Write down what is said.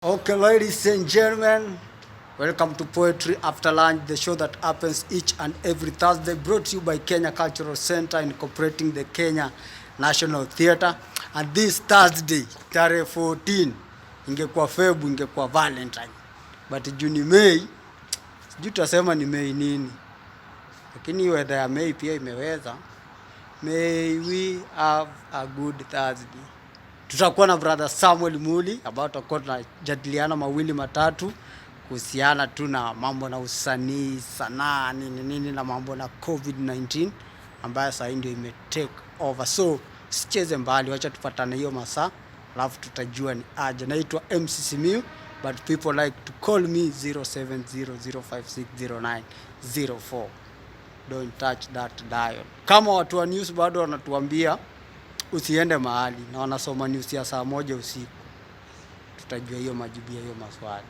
Okay, ladies and gentlemen, welcome to Poetry After Lunch, the show that happens each and every Thursday, brought to you by Kenya Cultural Center incorporating the Kenya National Theatre. And this Thursday, tarehe 14, ingekuwa February, ingekuwa Valentine. But Juni Mei, sijui tutasema ni Mei nini. Lakini weather ya Mei pia imeweza. May we have a good Thursday. Tutakuwa na brother Samuel Muli ambao tutakuwa tunajadiliana mawili matatu kuhusiana tu na mambo na usanii, sanaa, nini na mambo na COVID-19 ambayo sasa ndio ime take over. So sicheze mbali, wacha tupatane hiyo masaa alafu tutajua ni aje. Naitwa MC Simiyu, but people like to call me 0700560904. Don't touch that dial. Kama watu wa news bado wanatuambia usiende mahali na wanasoma news ya saa 1 usiku, tutajua hiyo majibu ya hiyo maswali.